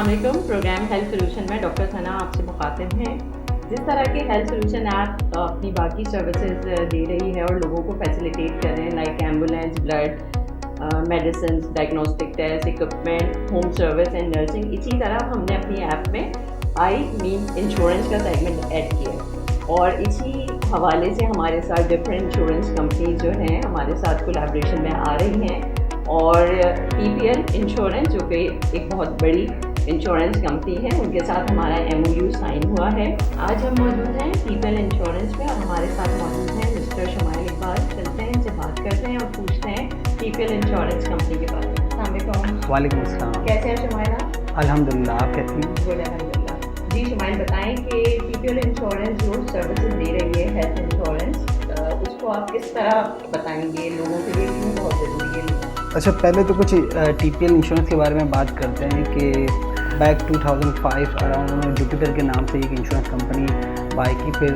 अस्सलामुअलैकुम। Programme health solution में doctor सना आपसे मुखातिब हैं। जिस तरह के हेल्थ सोल्यूशन ऐप अपनी बाकी सर्विसेज दे रही है और लोगों को फैसिलिटेट कर रहे हैं, like ambulance, blood, medicine, diagnostic test, equipment, home service and nursing, इसी तरह हमने अपनी ऐप में आई मीन इंश्योरेंस का सेगमेंट ऐड किया और इसी हवाले से हमारे साथ डिफरेंट इंश्योरेंस कंपनीज जो हैं हमारे साथ कोलैबोरेशन में आ रही हैं और TPL इंश्योरेंस जो कि एक बहुत बड़ी इंश्योरेंस कंपनी है, उनके साथ हमारा MOU साइन हुआ है। आज हम मौजूद हैं TPL इंश्योरेंस में और हमारे साथ मौजूद हैं मिस्टर शुमाइल इकबाल। चलते हैं, इनसे बात करते हैं और पूछते हैं TPL इंश्योरेंस कंपनी के बारे में। अस्सलाम वालेकुम। वालेकुम अस्सलाम। कैसे हैं शुमाइल? अल्हम्दुलिल्लाह, आप कैसी हैं? गुड, अल्हम्दुलिल्लाह। जी शुमाइल, बताएं कि TPL इंश्योरेंस जो सर्विसेज दे रही है हेल्थ इंश्योरेंस, उसको आप किस तरह बताएंगे, लोगों के लिए क्यों बहुत ज़रूरी है? अच्छा, पहले तो कुछ TPL इंश्योरेंस के बारे में बात करते हैं कि बैक 2005 अराउंड उन्होंने जुपिटर के नाम से एक इंश्योरेंस कंपनी बाय की। फिर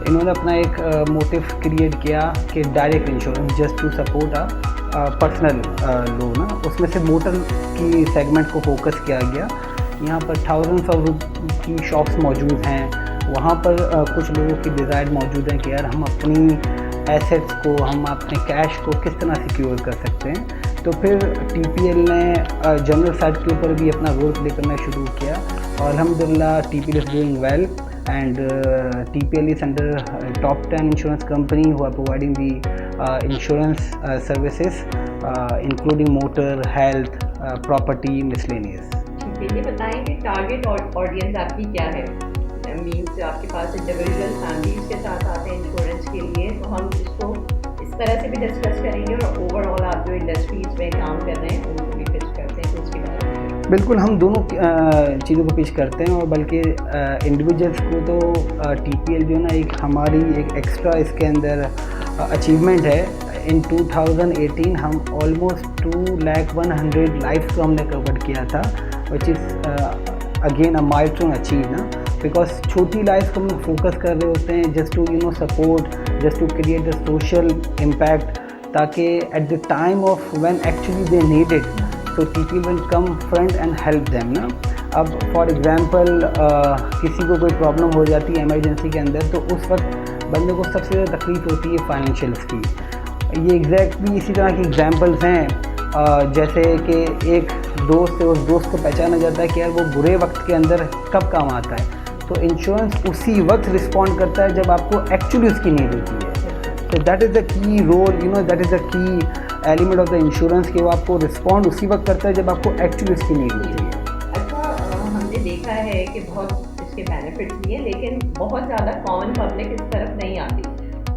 इन्होंने अपना एक मोटिव क्रिएट किया कि direct insurance just to support personal loan, उसमें से मोटर की सेगमेंट को फोकस किया गया। यहाँ पर थाउजेंड्स ऑफ की शॉप्स मौजूद हैं, वहाँ पर कुछ लोगों की डिज़ायर मौजूद है कि यार हम अपनी एसेट्स को, हम अपने कैश को किस तरह सिक्योर कर सकते हैं। तो फिर TPL ने जनरल साइड के ऊपर भी अपना रोल प्ले करना शुरू किया और अल्हम्दुलिल्लाह TPL is doing well and TPL is under top 10 insurance company who are providing the insurance services including motor, health, property, miscellaneous. ठीक है, ये बताएं कि टारगेट ऑडियंस आपकी क्या है? मीन्स आपके पास इंडिविजुअल फैमिलीज के साथ आते हैं इंश्योरेंस के लिए, तो हम इसको इस तरह से भी डिस्कस करेंगे और ओवरऑल आप जो इंडस्ट्रीज में काम कर रहे हैं उनको भी पिच करते हैं, तो उसके बारे में बिल्कुल हम दोनों चीज़ों को पिच करते हैं और बल्कि इंडिविजुअल्स को तो TPL जो ना एक हमारी एक एक्स्ट्रा इसके अंदर अचीवमेंट है। इन 2018 हम ऑलमोस्ट 2,100,000 लाइफ्स को हमने कवर किया था, which is again a milestone achieve ना, बिकॉज छोटी लाइफ को हम फोकस कर रहे होते हैं just to support, just to create the social impact, ताकि at the time of when actually they need it तो TPL will come front end help them ना। अब फॉर एग्जांपल किसी को कोई प्रॉब्लम हो जाती है इमरजेंसी के अंदर, तो उस वक्त बंदे को सबसे ज़्यादा तकलीफ होती है फाइनेंशियल्स की। ये एग्जैक्टली इसी तरह की एग्जांपल्स हैं, जैसे कि एक दोस्त है, उस दोस्त को पहचाना जाता है कि यार वो बुरे वक्त के अंदर कब काम आता है, तो इंश्योरेंस उसी वक्त रिस्पॉन्ड करता है जब आपको एक्चुअली उसकी नीड होती है। तो that is the key role, that is the key element of the insurance कि वो आपको रिस्पॉन्ड उसी वक्त करता है जब आपको एक्चुअली उसकी नीड होती है। अच्छा, हमने देखा है कि बहुत इसके बेनिफिट्स भी हैं, लेकिन बहुत ज़्यादा कॉमन पब्लिक इस तरफ नहीं आती,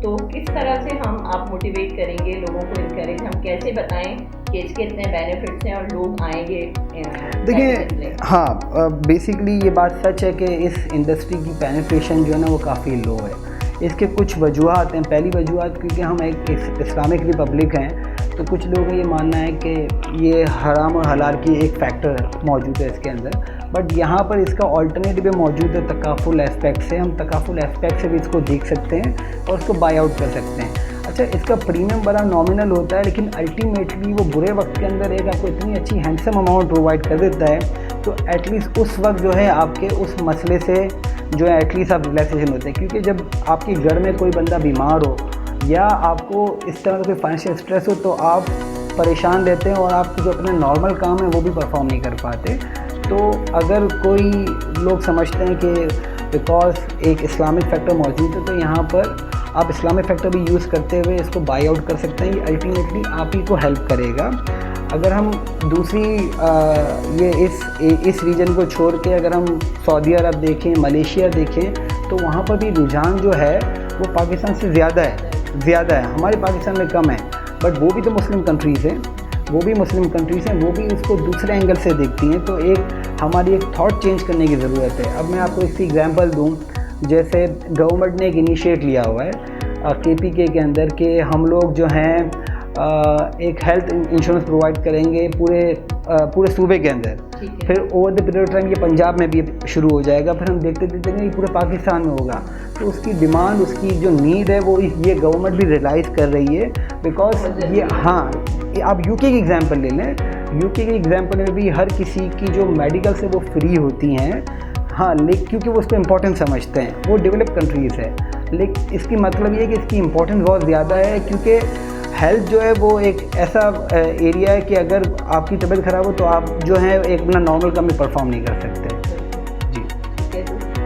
तो किस तरह से आप मोटिवेट करेंगे लोगों को, इनकरेज, हम कैसे बताएं कि इसके इतने बेनिफिट्स हैं और लोग आएंगे? देखिए, हाँ, बेसिकली ये बात सच है कि इस इंडस्ट्री की पेनिट्रेशन जो है ना वो काफ़ी लो है। इसके कुछ वजूहत हैं। पहली वजूहत, क्योंकि हम एक इस्लामिक रिपब्लिक हैं, तो कुछ लोगों का ये मानना है कि ये हराम और हलाल की एक फैक्टर मौजूद है इसके अंदर, बट यहाँ पर इसका ऑल्टरनेटिव भी मौजूद है तकाफुल एस्पेक्ट से। हम तकाफुल एस्पेक्ट से भी इसको देख सकते हैं और उसको बाई आउट कर सकते हैं। अच्छा, इसका प्रीमियम बड़ा नॉमिनल होता है, लेकिन अल्टीमेटली वो बुरे वक्त के अंदर एक आपको इतनी अच्छी हैंडसम अमाउंट प्रोवाइड कर देता है, तो एटलीस्ट उस वक्त जो है आपके उस मसले से जो है एटलीस्ट आप रिलैक्सेशन होते हैं। क्योंकि जब आपके घर में कोई बंदा बीमार हो या आपको इस तरह का कोई फाइनेंशियल स्ट्रेस हो, तो आप परेशान रहते हैं और आप जो अपने नॉर्मल काम है वो भी परफॉर्म नहीं कर पाते। तो अगर कोई लोग समझते हैं कि बिकॉज एक इस्लामिक फैक्टर मौजूद है, तो यहाँ पर आप इस्लामिक फैक्टर भी यूज़ करते हुए इसको बाई आउट कर सकते हैं। ये अल्टीमेटली आप ही को हेल्प करेगा। अगर हम दूसरी ये इस रीजन को छोड़ के अगर हम सऊदी अरब देखें, मलेशिया देखें, तो वहाँ पर भी रुझान जो है वो पाकिस्तान से ज़्यादा है। हमारे पाकिस्तान में कम है, बट वो भी तो मुस्लिम कंट्रीज़ हैं, वो भी उसको दूसरे एंगल से देखती हैं। तो हमारी एक थॉट चेंज करने की ज़रूरत है। अब मैं आपको इसकी एग्जांपल दूं, जैसे गवर्नमेंट ने एक इनिशिएट लिया हुआ है KPK के अंदर कि हम लोग जो हैं एक हेल्थ इंश्योरेंस प्रोवाइड करेंगे पूरे सूबे के अंदर। फिर over the period of time ये पंजाब में भी शुरू हो जाएगा, फिर हम देखते ये पूरे पाकिस्तान में होगा। तो उसकी डिमांड, उसकी जो नीड है वो ये गवर्नमेंट भी रियलाइज़ कर रही है, बिकॉज ये, हाँ, आप UK की एग्जांपल ले लें, यूके के एग्जाम्पल में भी हर किसी की जो मेडिकल से वो फ्री होती हैं, हाँ, लेकिन क्योंकि वो उसको इम्पोर्टेंट समझते हैं, वो डेवलप कंट्रीज़ है, लेकिन इसकी मतलब ये है कि इसकी इम्पोर्टेंस बहुत ज़्यादा है, क्योंकि हेल्थ जो है वो एक ऐसा एरिया है कि अगर आपकी तबीयत ख़राब हो तो आप जो है एक अपना नॉर्मल काम में परफॉर्म नहीं कर सकते। जी,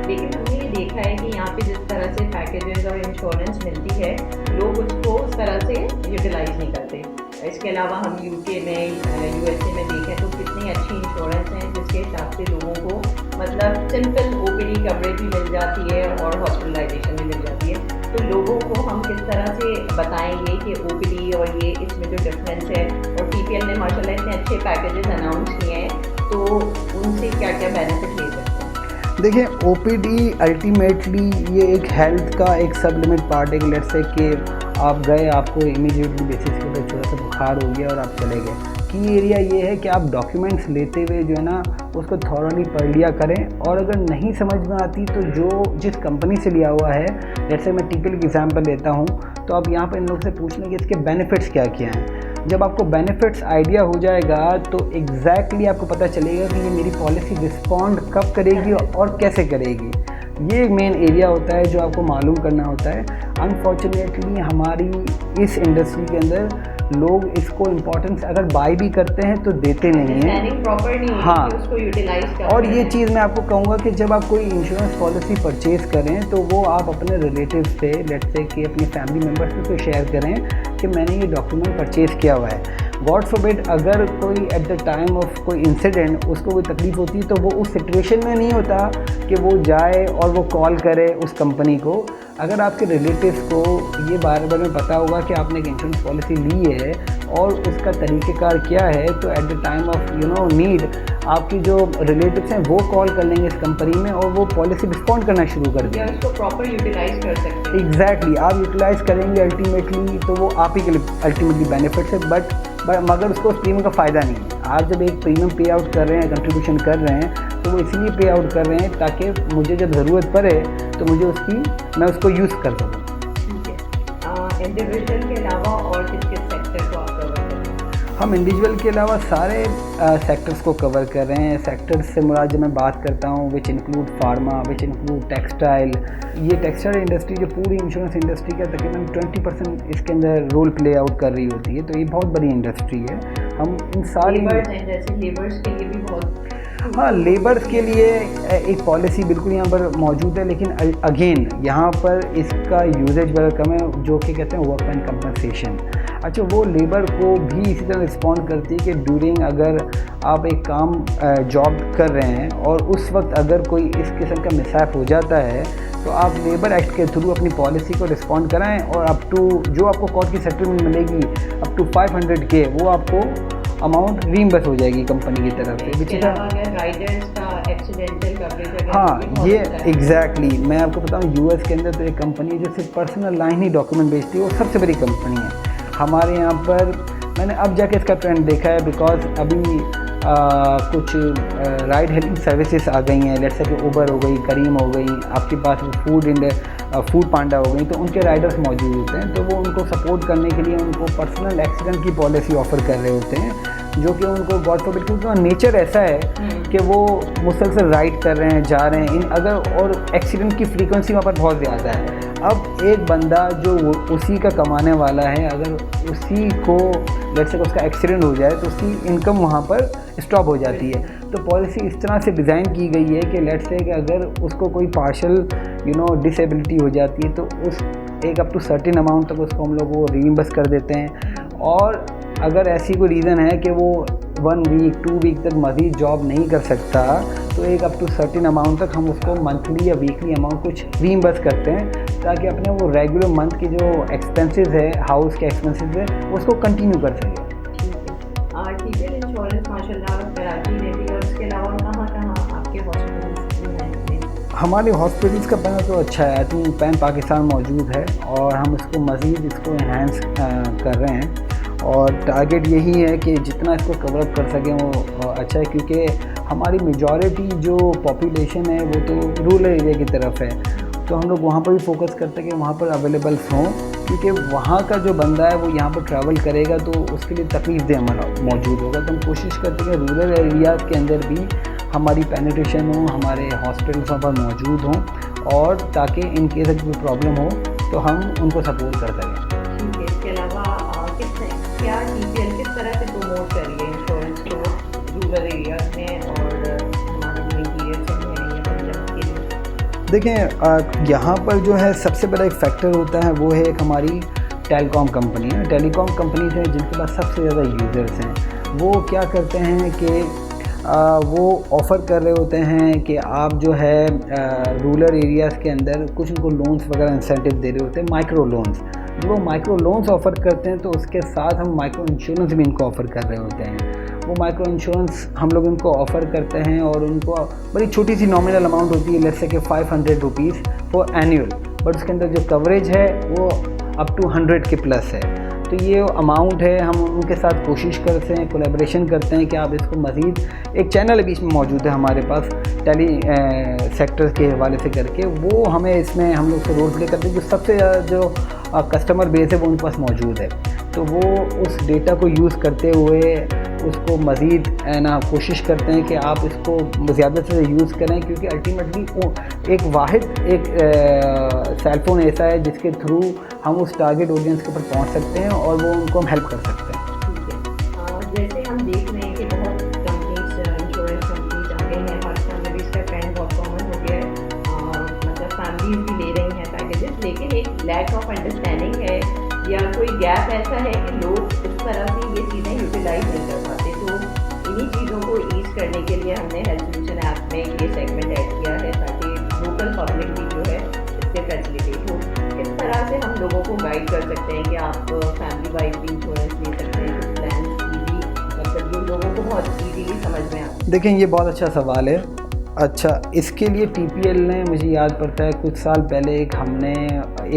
लेकिन हमने ये देखा है कि यहाँ पे जिस तरह से पैकेजेस और इंश्योरेंस मिलती है, लोग उसको उस तरह से यूटिलाइज नहीं करते। इसके अलावा हम यूके में, यूएसए में देखें तो कितनी अच्छी इंश्योरेंस है, जिसके हिसाब से लोगों को मतलब सिंपल ओपीडी कवरेज भी मिल जाती है और हॉस्पिटलाइजेशन भी मिल जाती है। तो लोगों को हम किस तरह से बताएंगे कि ओपीडी और ये इसमें जो डिफरेंस है, और पीपीएल ने माशाल्लाह इतने अच्छे पैकेजेस अनाउंस किए हैं, तो उनसे क्या क्या बेनिफिट ले सकते हैं? देखिए, ओपीडी अल्टीमेटली ये एक हेल्थ का एक सब लिमिट पार्ट है। लेट्स से कि आप गए, आपको इमीडिएटली बेसिस के ऊपर थोड़ा सा बुखार हो गया और आप चले गए। की एरिया ये है कि आप डॉक्यूमेंट्स लेते हुए जो है ना उसको थॉरली पढ़ लिया करें, और अगर नहीं समझ में आती तो जो जिस कंपनी से लिया हुआ है, जैसे मैं टीपीएल की एग्जांपल लेता हूँ, तो आप यहाँ पर इन लोगों से पूछ लें कि इसके बेनिफिट्स क्या क्या हैं। जब आपको बेनिफिट्स आइडिया हो जाएगा तो एग्जैक्टली आपको पता चलेगा कि ये मेरी पॉलिसी रिस्पॉन्ड कब करेगी और कैसे करेगी। ये मेन एरिया होता है जो आपको मालूम करना होता है। अनफॉर्चुनेटली हमारी इस इंडस्ट्री के अंदर लोग इसको इम्पोर्टेंस अगर बाय भी करते हैं तो देते नहीं हैं, प्रॉपर नहीं हाँ, है कि उसको यूटिलाइज करें। और ये चीज़ मैं आपको कहूँगा कि जब आप कोई इंश्योरेंस पॉलिसी परचेज़ करें तो वो आप अपने रिलेटिव से, लेट्स से कि अपनी फैमिली मेम्बर्स से शेयर करें कि मैंने ये डॉक्यूमेंट परचेज़ किया हुआ है। गॉड फॉरबिड अगर कोई एट द टाइम ऑफ कोई इंसिडेंट उसको कोई तकलीफ होती है तो वो उस सिचुएशन में नहीं होता कि वो जाए और वो कॉल करे उस कंपनी को। अगर आपके रिलेटिव्स को ये बार बार में पता होगा कि आपने एक इंश्योरेंस पॉलिसी ली है और उसका तरीक़ेकार क्या है, तो eight the time of need आपकी जो रिलेटिव्स हैं वो कॉल कर लेंगे इस कंपनी में और वो पॉलिसी रिस्पॉन्ड करना शुरू कर देंगे। उसको प्रॉपर यूटिलाइज कर सकते हैं। एग्जैक्टली, आप यूटिलाइज करेंगे अल्टीमेटली तो वो आप ही के लिए अल्टीमेटली बेनिफिट्स है, बट मगर उसको उस प्रीमियम का फ़ायदा नहीं है। आप जब एक प्रीमियम पे आउट कर रहे हैं, कंट्रीब्यूशन कर रहे हैं, तो वो इसीलिए पे आउट कर रहे हैं ताकि मुझे जब ज़रूरत पड़े तो मुझे मैं उसको यूज़ कर सकूँ। ठीक है, इंडिविजुअल के अलावा और किस किस सेक्टर को आप कवर कर रहे हैं? हम इंडिविजुअल के अलावा सारे सेक्टर्स को कवर कर रहे हैं। सेक्टर्स से मुराद जब मैं बात करता हूँ, which include pharma, which include textile. ये टेक्सटाइल इंडस्ट्री जो पूरी इंश्योरेंस इंडस्ट्री का तकरीबन 20% इसके अंदर रोल प्ले आउट कर रही होती है, तो ये बहुत बड़ी इंडस्ट्री है। हम इन सारी लेबर्स के लिए भी बहुत, हाँ, लेबर्स के लिए एक पॉलिसी बिल्कुल यहाँ पर मौजूद है, लेकिन अगेन यहाँ पर इसका यूजेज बड़ा कम है, जो कि कहते हैं वर्क एंड कंपनसेशन। अच्छा, वो लेबर को भी इसी तरह रिस्पॉन्ड करती है कि ड्यूरिंग अगर आप एक काम जॉब कर रहे हैं और उस वक्त अगर कोई इस किस्म का मिसहैप हो जाता है तो आप लेबर एक्ट के थ्रू अपनी पॉलिसी को रिस्पॉन्ड कराएं और अप टू जो आपको कोर्ट की सेटलमेंट मिलेगी अप टू 500K वो आपको अमाउंट रीइंबर्स हो जाएगी कंपनी की तरफ से। हाँ, ये एग्जैक्टली मैं आपको बताऊँ, यूएस के अंदर तो एक कंपनी जो सिर्फ पर्सनल लाइन ही डॉक्यूमेंट बेचती है, वो सबसे बड़ी कंपनी है। हमारे यहाँ पर मैंने अब जाके इसका ट्रेंड देखा है, बिकॉज अभी कुछ राइड हेलिंग सर्विसेज आ गई हैं, लेट्स से कि उबर हो गई, करीम हो गई, आपके पास फूड पांडा हो गई, तो उनके राइडर्स मौजूद होते हैं, तो वो उनको सपोर्ट करने के लिए उनको पर्सनल एक्सीडेंट की पॉलिसी ऑफ़र कर रहे होते हैं, जो कि उनको गॉड फॉरबिड, क्योंकि उनका नेचर ऐसा है कि वो मुसलसल राइड कर रहे हैं, जा रहे हैं अगर, और एक्सीडेंट की फ्रीक्वेंसी वहाँ पर बहुत ज़्यादा है। अब एक बंदा जो उसी का कमाने वाला है, अगर उसी को लेट्स से उसका एक्सीडेंट हो जाए तो उसकी इनकम वहाँ पर स्टॉप हो जाती है। तो पॉलिसी इस तरह से डिज़ाइन की गई है कि लेट्स से कि अगर उसको कोई पार्शल डिसेबिलिटी हो जाती है तो उस एक अप टू सर्टेन अमाउंट तक उसको हम लोग वो रीइंबर्स कर देते हैं, और अगर ऐसी कोई रीज़न है कि वो 1 वीक 2 वीक तक मज़ीद जॉब नहीं कर सकता तो एक अप टू सर्टेन अमाउंट तक हम उसको मंथली या वीकली अमाउंट कुछ रीइंबर्स करते हैं, ताकि अपने वो रेगुलर मंथ की जो एक्सपेंसेस है, हाउस के एक्सपेंसेस है, उसको कंटिन्यू कर सके। टीपीएल इंश्योरेंस माशाल्लाह कराची में भी, और उसके अलावा कहाँ आपके हॉस्पिटल्स हैं? हमारे हॉस्पिटल्स का पैन तो अच्छा है, आई थिंक पैन पाकिस्तान मौजूद है और हम इसको मज़ीद इसको इन्हांस कर रहे हैं, और टारगेट यही है कि जितना इसको कवर अप कर सकें वो अच्छा है, क्योंकि हमारी मेजॉरिटी जो पॉपुलेशन है वो तो रूरल एरिया की तरफ है, तो हम लोग वहाँ पर भी फोकस करते हैं कि वहाँ पर अवेलेबल्स हों, क्योंकि वहाँ का जो बंदा है वो यहाँ पर ट्रैवल करेगा तो उसके लिए तकलीफदेह मौजूद होगा। तो हम कोशिश करते हैं कि रूरल एरियाज़ के अंदर भी हमारी पेनिट्रेशन हो, हमारे हॉस्पिटल्स वहाँ पर मौजूद हों, और ताकि इन केस अगर कोई प्रॉब्लम हो तो हम उनको सपोर्ट कर सकें। ठीक है, इसके अलावा क्या TPL किस तरह से प्रमोट कर रही है इंश्योरेंस को रूरल एरियाज़ में और हमारे जो इंटीरियर में है या पंजाब के लिए? देखें, यहाँ पर जो है सबसे बड़ा एक फैक्टर होता है वो है एक हमारी टेलीकॉम कंपनी है। टेलीकॉम कंपनीज हैं जिनके पास सबसे ज़्यादा यूज़र्स हैं। वो क्या करते हैं कि वो ऑफ़र कर रहे होते हैं कि आप जो है रूरल एरियाज़ के अंदर कुछ उनको लोन्स वगैरह इंसेंटिव दे रहे होते हैं, माइक्रो लोन्स। जब वो माइक्रो लोन्स ऑफ़र करते हैं तो उसके साथ हम माइक्रो इंश्योरेंस भी इनको ऑफ़र कर रहे होते हैं। वो माइक्रो इंश्योरेंस हम लोग इनको ऑफ़र करते हैं और उनको बड़ी छोटी सी नॉमिनल अमाउंट होती है, लेट्स से कि 500 रुपीज़ फॉर एनुअल, बट उसके अंदर जो कवरेज है वो अप टू 100 के प्लस है। तो ये अमाउंट है, हम उनके साथ कोशिश करते हैं, कोलैबोरेशन करते हैं कि आप इसको मज़ीद, एक चैनल बीच में मौजूद है हमारे पास टेली सेक्टर के हवाले से करके, वो हमें इसमें हम लोग से रोल प्ले करते हैं। जो सबसे ज़्यादा जो कस्टमर बेस है वो उनके पास मौजूद है, तो वो उस डेटा को यूज़ करते हुए उसको मज़ीद ना कोशिश करते हैं कि आप इसको ज़्यादा से यूज़ करें, क्योंकि अल्टीमेटली एक वाहिद एक सेलफोन ऐसा है जिसके थ्रू हम उस टारगेट ऑडियंस के ऊपर पहुंच सकते हैं और वो उनको हम हेल्प कर सकते हैं। ठीक है, जैसे हम देख रहे हैं कि बहुत कंपनीज, इंश्योरेंस कंपनीज आ गए हैं, हर समय भी इसका ट्रेंड बहुत कॉमन हो गया है, मतलब फैमिलीज भी ले रही हैं पैकेजेस, लेकिन एक लैक ऑफ अंडरस्टैंडिंग है या कोई गैप ऐसा है कि लोग इस तरह से ये चीज़ें यूटिलाइज नहीं कर पाते। तो इन्हीं चीज़ों को ईज करने के लिए हमने हेल्थ सोल्यूशन ऐप में ये सेगमेंट ऐड किया है ताकि लोकल पब्लिक भी जो है इससे फैसिलिटेट हो। किस तरह से हम लोगों को गाइड कर सकते हैं कि आप फैमिली वाइज भी इंश्योरेंस ले सकते हैं, कुछ प्लान ईजी, मतलब जो लोगों को बहुत ईजीली समझ में आता है? देखें, ये बहुत अच्छा सवाल है। अच्छा, इसके लिए TPL ने, मुझे याद पड़ता है कुछ साल पहले हमने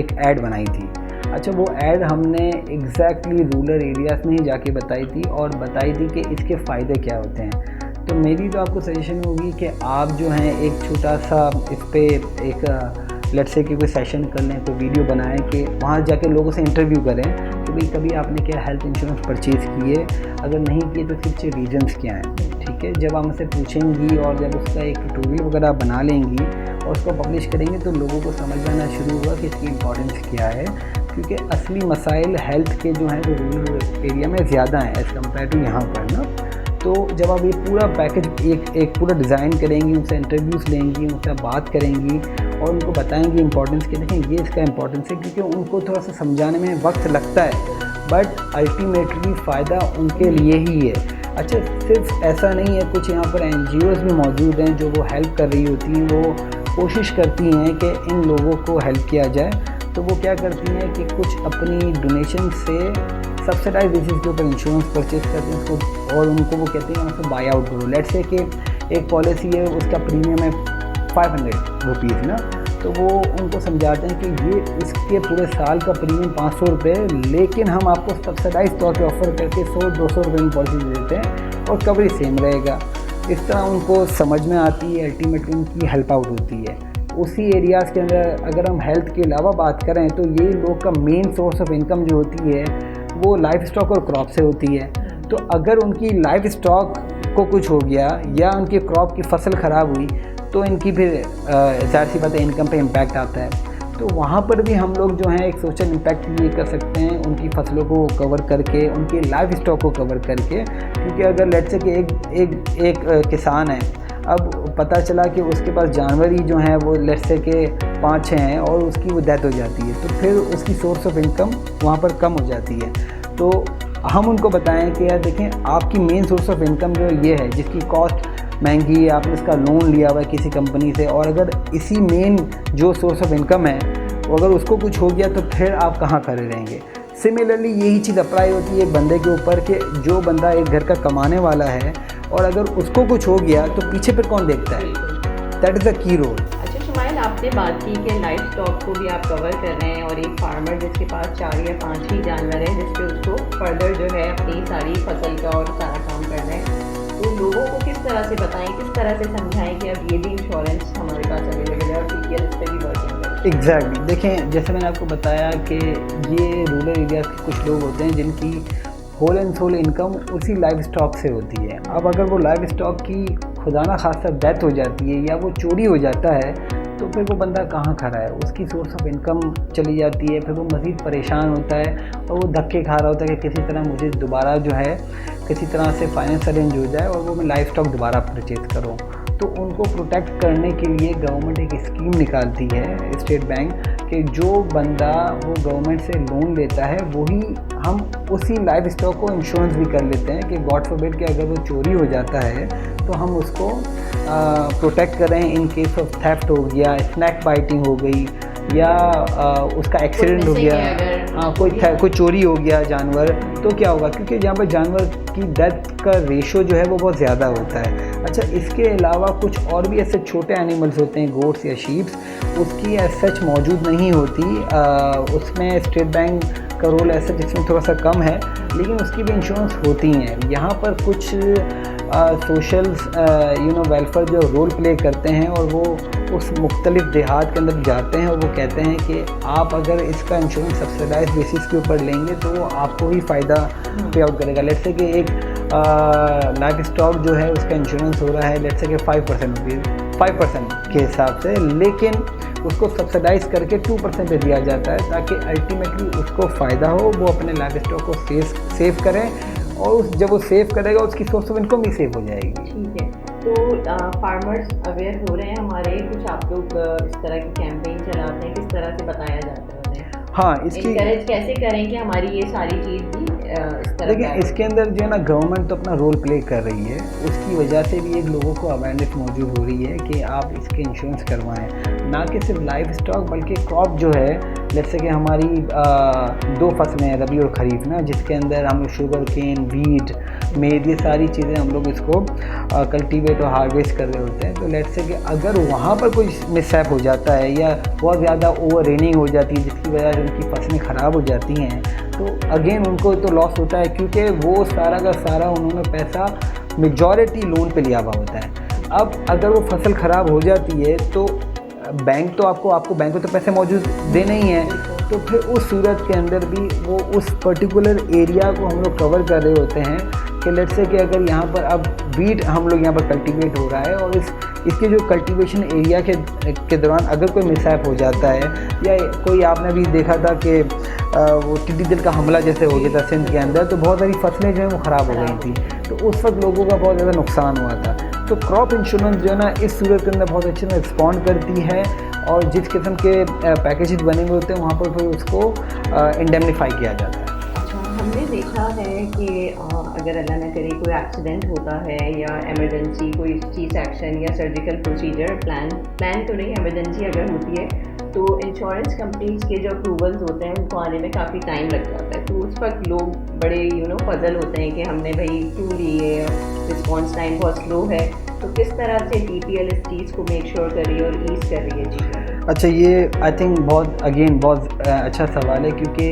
एक ऐड बनाई थी। अच्छा, वो ऐड हमने एग्जैक्टली रूरल एरियाज़ में ही जाके बताई थी और बताई थी कि इसके फ़ायदे क्या होते हैं। तो मेरी तो आपको सजेशन होगी कि आप जो हैं एक छोटा सा इस पर एक लेट्स से कि कोई सेशन कर लें, कोई वीडियो बनाएं कि वहाँ जाके लोगों से इंटरव्यू करें कि भाई कभी आपने क्या हेल्थ इंश्योरेंस परचेज़ किए, अगर नहीं किए तो इसके पीछे रीजन्स क्या हैं। ठीक है, जब आप हमसे पूछेंगी और जब उसका एक ट्यूटोरियल वगैरह बना लेंगी और उसको पब्लिश करेंगे तो लोगों को समझ में आना शुरू हुआ कि इसकी इंपॉर्टेंस क्या है, क्योंकि असली मसाइल हेल्थ के जो हैं वो रूरल एरिया में ज़्यादा हैं एज़ कम्पेयर टू यहाँ पर ना। तो जब आप ये पूरा पैकेज एक पूरा डिज़ाइन करेंगी, उनसे इंटरव्यूज़ लेंगी, उनसे बात करेंगी और उनको बताएंगी इंपॉर्टेंस के, देखें ये इसका इंपॉर्टेंस है, क्योंकि उनको थोड़ा सा समझाने में वक्त लगता है बट अल्टीमेटली फ़ायदा उनके लिए ही है। अच्छा, सिर्फ ऐसा नहीं है, कुछ यहाँ पर NGOs भी मौजूद हैं जो वो हेल्प कर रही होती हैं, वो कोशिश करती हैं कि इन लोगों को हेल्प किया जाए। तो वो क्या करती हैं कि कुछ अपनी डोनेशन से सब्सिडाइज बेसिस के ऊपर इंश्योरेंस परचेज करते हैं उसको, और उनको वो कहते हैं उसको बाई आउट करो। लेट्स से कि एक पॉलिसी है, उसका प्रीमियम है 500 रुपीज़ ना, तो वो उनको समझाते हैं कि ये इसके पूरे साल का प्रीमियम 500 रुपये है, लेकिन हम आपको सब्सिडाइज तौर पे ऑफ़र करके 100-200 रुपये में पॉलिसी देते हैं और कवरेज सेम रहेगा। इस तरह उनको समझ में आती है, अल्टीमेटली उनकी हेल्प आउट होती है। उसी एरियाज़ के अंदर अगर हम हेल्थ के अलावा बात करें तो ये लोग का मेन सोर्स ऑफ इनकम जो होती है वो लाइफ स्टॉक और क्रॉप से होती है। तो अगर उनकी लाइफ स्टॉक को कुछ हो गया या उनकी क्रॉप की फसल ख़राब हुई तो इनकी फिर ज़ाहिर सी बात है इनकम पे इम्पैक्ट आता है। तो वहाँ पर भी हम लोग जो हैं एक सोशल इम्पैक्ट ये कर सकते हैं, उनकी फसलों को कवर करके, उनकी लाइफ स्टॉक को कवर करके। क्योंकि अगर लेट्स से कि एक किसान है, अब पता चला कि उसके पास जानवर ही जो हैं वो लेट्स से कि 5-6 हैं और उसकी वो डेथ हो जाती है, तो फिर उसकी सोर्स ऑफ इनकम वहाँ पर कम हो जाती है। तो हम उनको बताएं कि यार देखें, आपकी मेन सोर्स ऑफ इनकम जो ये है जिसकी कॉस्ट महंगी है, आपने इसका लोन लिया हुआ है किसी कंपनी से, और अगर इसी मेन जो सोर्स ऑफ इनकम है अगर उसको कुछ हो गया तो फिर आप कहाँ खड़े रहेंगे। सिमिलरली यही चीज़ अप्लाई होती है बंदे के ऊपर कि जो बंदा एक घर का कमाने वाला है और अगर उसको कुछ हो गया तो पीछे फिर कौन देखता है। That is the key role. अच्छा शुमाइल, आपने बात की कि लाइफ स्टॉक को भी आप कवर कर रहे हैं और एक फार्मर जिसके पास 4 या 5 ही जानवर हैं जिस पे उसको फर्दर जो है अपनी सारी फसल का और सारा काम करना है, तो लोगों को किस तरह से बताएं, किस तरह से समझाएं कि अब ये भी इंश्योरेंस हमारे पास अवेलेबल है और TPL इस पर भी वर्किंग है? एग्जैक्टली देखें, जैसे मैंने आपको बताया कि ये रूरल एरियाज़ के कुछ लोग होते हैं जिनकी होल एंड सोल इनकम उसी लाइव स्टॉक से होती है। अब अगर वो लाइव स्टॉक की खुदा ना खासा डेथ हो जाती है या वो चोरी हो जाता है तो फिर वो बंदा कहाँ खड़ा है, उसकी सोर्स ऑफ इनकम चली जाती है, फिर वो मज़ीद परेशान होता है और वो धक्के खा रहा होता है कि किसी तरह मुझे दोबारा जो है किसी तरह से फाइनेंस अरेंज हो जाए और वो मैं लाइव स्टॉक दोबारा परचेज़ करूँ। तो उनको प्रोटेक्ट करने के लिए गवर्नमेंट एक स्कीम निकालती है स्टेट बैंक कि जो बंदा वो गवर्नमेंट से लोन लेता है वही हम उसी लाइव स्टॉक को इंश्योरेंस भी कर लेते हैं कि गॉड फॉरबिड कि अगर वो चोरी हो जाता है तो हम उसको प्रोटेक्ट करें इन केस ऑफ थेफ्ट हो गया, स्नैक बाइटिंग हो गई या उसका एक्सीडेंट हो गया, कोई चोरी हो गया जानवर, तो क्या होगा, क्योंकि जहाँ पर जानवर की डेथ का रेशो जो है वो बहुत ज़्यादा होता है। अच्छा, इसके अलावा कुछ और भी ऐसे छोटे एनिमल्स होते हैं, गोट्स या शीप्स, उसकी एज सच मौजूद नहीं होती, उसमें स्टेट बैंक का रोल ऐसा जिसमें थोड़ा सा कम है, लेकिन उसकी भी इंश्योरेंस होती हैं। यहाँ पर कुछ सोशल वेलफेयर जो रोल प्ले करते हैं और वो उस मुख्तलिफ देहात के अंदर जाते हैं और वो कहते हैं कि आप अगर इसका इंश्योरेंस सब्सिडाइज बेसिस के ऊपर लेंगे तो वो आपको ही फ़ायदा पे आउट करेगा। लेट्स से कि एक लाइफ स्टॉक जो है उसका इंश्योरेंस हो रहा है लेट्स से कि 5% के हिसाब से, लेकिन उसको सब्सिडाइज करके 2% पे दिया जाता है ताकि अल्टीमेटली उसको फ़ायदा हो, वो अपने लाइफ स्टॉक को सेव करें और जब वो सेव करेगा उसकी सोर्स ऑफ इनकम भी सेव हो जाएगी। ठीक है, तो फार्मर्स अवेयर हो रहे हैं हमारे, कुछ आप लोग इस तरह की कैंपेन चलाते हैं, किस तरह से बताया जाता है उन्हें? हाँ, इसकी इनकरेज कैसे करें कि हमारी ये सारी चीज़ भी इस तरह? लेकिन इसके अंदर जो है ना गवर्नमेंट तो अपना रोल प्ले कर रही है, उसकी वजह से भी एक लोगों को अवेयरनेस मौजूद हो रही है कि आप इसके इंश्योरेंस करवाएं, ना कि सिर्फ लाइफ स्टॉक बल्कि क्रॉप जो है, जैसे कि हमारी 2 फसलें हैं, रबी और खरीफ ना, जिसके अंदर हम लोग शुगर केन, वीट, मेद, ये सारी चीज़ें हम लोग इसको कल्टीवेट और हार्वेस्ट कर रहे होते हैं। तो लेट्स से कि अगर वहाँ पर कोई मिसहैप हो जाता है या बहुत ज़्यादा ओवर रेनिंग हो जाती है जिसकी वजह से उनकी फसलें ख़राब हो जाती हैं तो अगेन उनको तो लॉस होता है, क्योंकि वो सारा का सारा उन्होंने पैसा मेजॉरिटी लोन पे लिया हुआ होता है। अब अगर वो फसल ख़राब हो जाती है तो बैंक तो आपको बैंक को तो पैसे मौजूद देने ही हैं, तो फिर उस सूरत के अंदर भी वो उस पर्टिकुलर एरिया को हम लोग कवर कर रहे होते हैं कि लेट्स से कि अगर यहाँ पर अब वीट हम लोग यहाँ पर कल्टीवेट हो रहा है और इसके जो कल्टीवेशन एरिया के दौरान अगर कोई मिसहैप हो जाता है या कोई आपने भी देखा था कि वो टिड्डी दल का हमला जैसे हो गया था सिंध के अंदर, तो बहुत सारी फसलें जो हैं वो ख़राब हो गई थी, तो उस वक्त लोगों का बहुत ज़्यादा नुकसान हुआ था। तो क्रॉप इंश्योरेंस जो है ना इस सूरत के अंदर बहुत अच्छे से रिस्पॉन्ड करती है और जिस किस्म के पैकेजेस बने हुए होते हैं वहाँ पर फिर उसको इंडेमनीफाई किया जाता है। हमने देखा है कि अगर अल्लाह न करे कोई एक्सीडेंट होता है या इमरजेंसी कोई सी सेक्शन या सर्जिकल प्रोसीजर प्लान तो नहीं, इमरजेंसी अगर होती है तो इंश्योरेंस कंपनीज के जो अप्रूवल्स होते हैं उनको आने में काफ़ी टाइम लग जाता है, तो उस वक्त लोग बड़े पजल होते हैं कि हमने भाई क्यों लिए, रिस्पॉन्स टाइम बहुत स्लो है, तो किस तरह से TPL इस चीज़ को मेक श्योर कर रही है और ईज कर रही है चीज़ें? अच्छा, ये आई थिंक बहुत अच्छा सवाल है, क्योंकि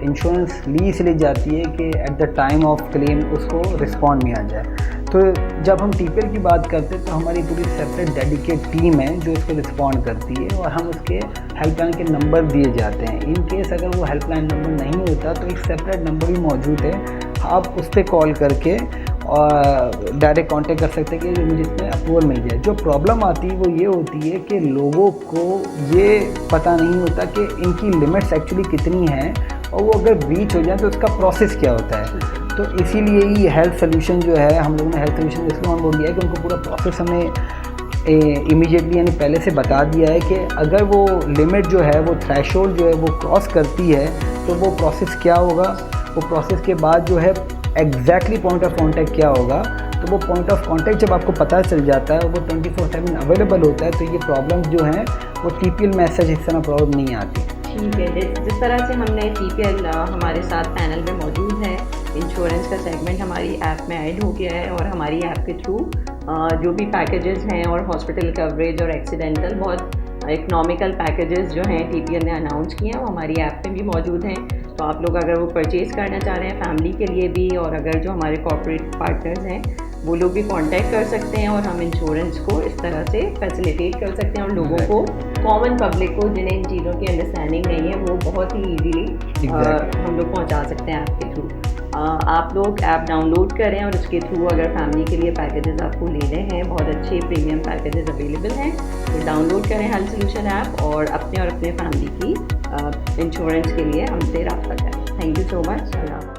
इंश्योरेंस ली इसलिए जाती है कि eight the time of claim उसको रिस्पॉन्ड में आ जाए। तो जब हम TPL की बात करते हैं तो हमारी पूरी सेपरेट डेडिकेट टीम है जो इसको रिस्पॉन्ड करती है और हम उसके हेल्पलाइन के नंबर दिए जाते हैं। इन केस अगर वो हेल्पलाइन नंबर नहीं होता तो एक सेपरेट नंबर भी मौजूद है, आप उस पर कॉल करके और डायरेक्ट कांटेक्ट कर सकते हैं कि मुझे इसमें अप्रूवल मिल जाए। जो प्रॉब्लम आती है वो ये होती है कि लोगों को ये पता नहीं होता कि इनकी लिमिट्स एक्चुअली कितनी हैं और वो अगर ब्रीच हो जाए तो उसका प्रोसेस क्या होता है। तो इसीलिए ही हेल्थ सोल्यूशन जो है, हम लोगों ने हेल्थ सोल्यूशन इसलिए ऑन बोर्ड दिया है कि उनको पूरा प्रोसेस हमें इमीडिएटली यानी पहले से बता दिया है कि अगर वो लिमिट जो है वो थ्रेशोल्ड जो है वो क्रॉस करती है तो वो प्रोसेस क्या होगा, वो प्रोसेस के बाद जो है एग्जैक्टली पॉइंट ऑफ कांटेक्ट क्या होगा। तो वो पॉइंट ऑफ कांटेक्ट जब आपको पता चल जाता है वो 24/7 अवेलेबल होता है, तो ये प्रॉब्लम्स जो हैं वो TPL मैसेज इस तरह प्रॉब्लम नहीं आती। ठीक है, जिस तरह से हमने TPL हमारे साथ पैनल में मौजूद है, इंश्योरेंस का सेगमेंट हमारी ऐप में ऐड हो गया है और हमारी ऐप के थ्रू जो भी पैकेजेस हैं और हॉस्पिटल कवरेज और एक्सीडेंटल बहुत इकनॉमिकल पैकेजेस जो हैं TPL ने अनाउंस किए हैं वो हमारी ऐप में भी मौजूद हैं। तो आप लोग अगर वो परचेज़ करना चाह रहे हैं फैमिली के लिए भी और अगर जो हमारे कॉर्पोरेट पार्टनर्स हैं वो लोग भी कांटेक्ट कर सकते हैं और हम इंश्योरेंस को इस तरह से फैसिलिटेट कर सकते हैं और लोगों को, कॉमन पब्लिक को जिन्हें इन चीज़ों की अंडरस्टैंडिंग नहीं है, वो बहुत ही ईजीली हम लोग पहुंचा सकते हैं ऐप के थ्रू। आप लोग ऐप डाउनलोड करें और उसके थ्रू अगर फैमिली के लिए पैकेजेस आपको लेने हैं, बहुत अच्छे प्रीमियम पैकेजेस अवेलेबल हैं, तो डाउनलोड करें हेल्थ सोल्यूशन ऐप और अपने फैमिली की इंश्योरेंस के लिए हमसे रब्ता करें। Thank you so much.